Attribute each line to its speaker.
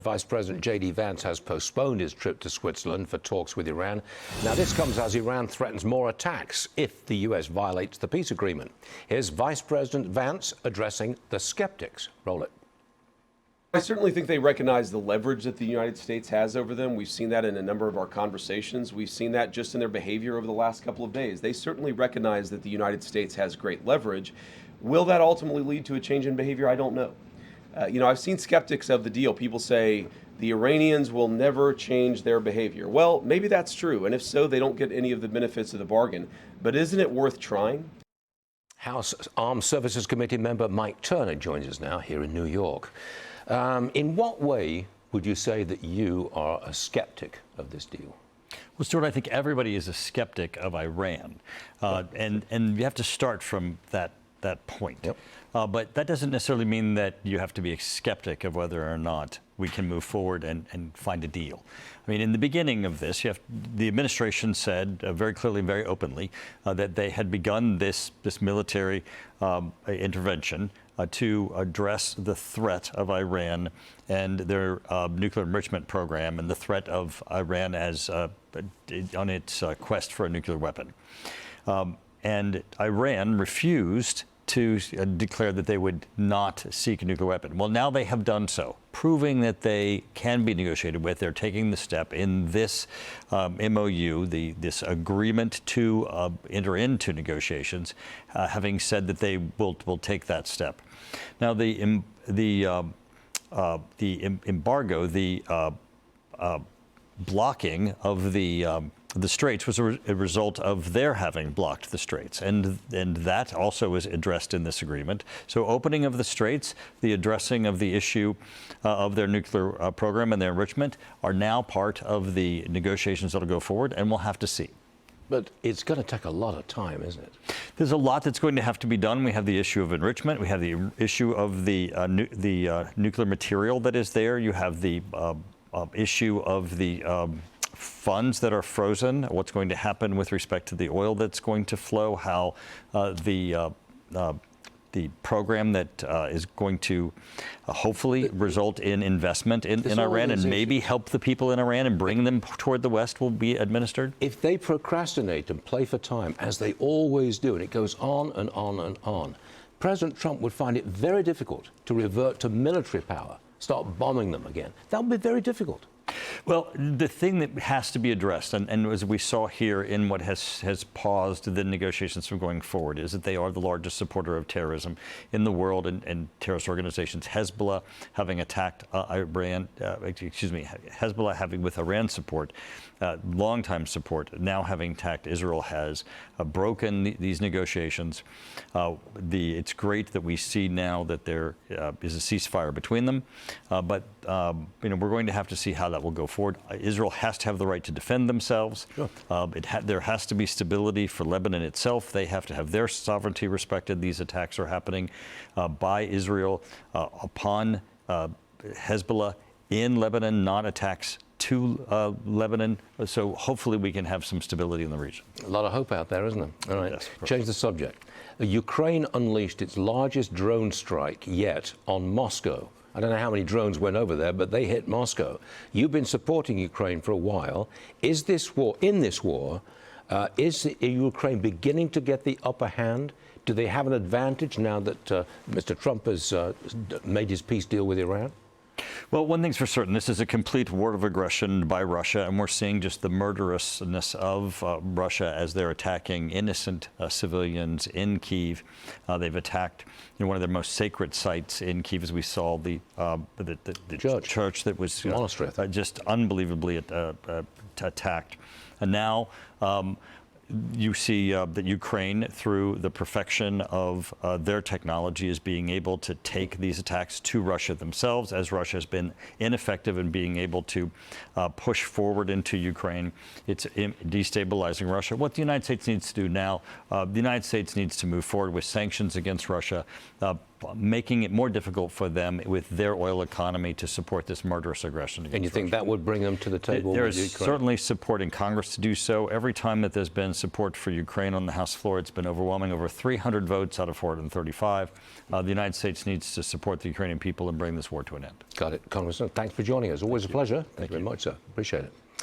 Speaker 1: Vice President J.D. Vance has postponed his trip to Switzerland for talks with Iran. Now, this comes as Iran threatens more attacks if the U.S. violates the peace agreement. Here's Vice President Vance addressing the skeptics. Roll it.
Speaker 2: I certainly think they recognize the leverage that the United States has over them. We've seen that in a number of our conversations. We've seen that just in their behavior over the last couple of days. They certainly recognize that the United States has great leverage. Will that ultimately lead to a change in behavior? I don't know. I've seen skeptics of the deal. People say the Iranians will never change their behavior. Well, maybe that's true, and if so, they don't get any of the benefits of the bargain. But isn't it worth trying?
Speaker 1: House Armed Services Committee member Mike Turner joins us now here in New York. In what way would you say that you are a skeptic of this deal?
Speaker 3: Well, Stuart, I think everybody is a skeptic of Iran, and you have to start from that point.
Speaker 1: Yep.
Speaker 3: But that doesn't necessarily mean that you have to be a skeptic of whether or not we can move forward and find a deal. I mean, in the beginning of this, the administration said very clearly, very openly, that they had begun this military intervention to address the threat of Iran and their nuclear enrichment program and the threat of Iran as on its quest for a nuclear weapon. And Iran refused to declare that they would not seek a nuclear weapon. Well, now they have done so, proving that they can be negotiated with. They're taking the step in this MOU, this agreement to enter into negotiations, having said that they will take that step. Now, the embargo, the blocking of the straits was a result of their having blocked the straits, and that also is addressed in this agreement. So opening of the straits, the addressing of the issue of their nuclear program and their enrichment are now part of the negotiations that will go forward, and we'll have to see.
Speaker 1: But it's going to take a lot of time, isn't it?
Speaker 3: There's a lot that's going to have to be done. We have the issue of enrichment. We have the issue of the nuclear material that is there. You have the issue of the funds that are frozen, what's going to happen with respect to the oil that's going to flow, how the program that is going to hopefully result in investment in Iran and maybe help the people in Iran and bring them toward the West will be administered?
Speaker 1: If they procrastinate and play for time, as they always do, and it goes on and on and on, President Trump would find it very difficult to revert to military power, start bombing them again. That would be very difficult.
Speaker 3: Well, the thing that has to be addressed, and as we saw here in what has paused the negotiations from going forward, is that they are the largest supporter of terrorism in the world, and terrorist organizations. Hezbollah having attacked Iran, Hezbollah having with Iran support, longtime support, now having attacked Israel, has broken these negotiations. It's great that we see now that there is a ceasefire between them, but we're going to have to see how that will go forward. Israel has to have the right to defend themselves. Sure. There has to be stability for Lebanon itself. They have to have their sovereignty respected. These attacks are happening by Israel upon Hezbollah in Lebanon, not attacks to Lebanon. So hopefully we can have some stability in the region.
Speaker 1: A lot of hope out there, isn't there? All right,
Speaker 3: yes,
Speaker 1: change the subject. Ukraine unleashed its largest drone strike yet on Moscow. I don't know how many drones went over there, but they hit Moscow. You've been supporting Ukraine for a while. Is this war, is Ukraine beginning to get the upper hand? Do they have an advantage now that Mr. Trump has made his peace deal with Iran?
Speaker 3: Well, one thing's for certain, this is a complete war of aggression by Russia, and we're seeing just the murderousness of Russia as they're attacking innocent civilians in Kyiv. They've attacked one of their most sacred sites in Kyiv, as we saw the church that was just unbelievably attacked. And now you see that Ukraine, through the perfection of their technology, is being able to take these attacks to Russia themselves, as Russia has been ineffective in being able to push forward into Ukraine. It's destabilizing Russia. What the United States needs to do now, the United States needs to move forward with sanctions against Russia, making it more difficult for them with their oil economy to support this murderous aggression against
Speaker 1: And you think
Speaker 3: Russia.
Speaker 1: that would bring them to the table?
Speaker 3: There
Speaker 1: with
Speaker 3: is
Speaker 1: Ukraine?
Speaker 3: certainly support in Congress to do so. Every time that there's been support for Ukraine on the House floor, it's been overwhelming, over 300 votes out of 435. The United States needs to support the Ukrainian people and bring this war to an end.
Speaker 1: Got it. Congressman, thanks for joining us. Always a pleasure. Thank you very much, sir. Appreciate it.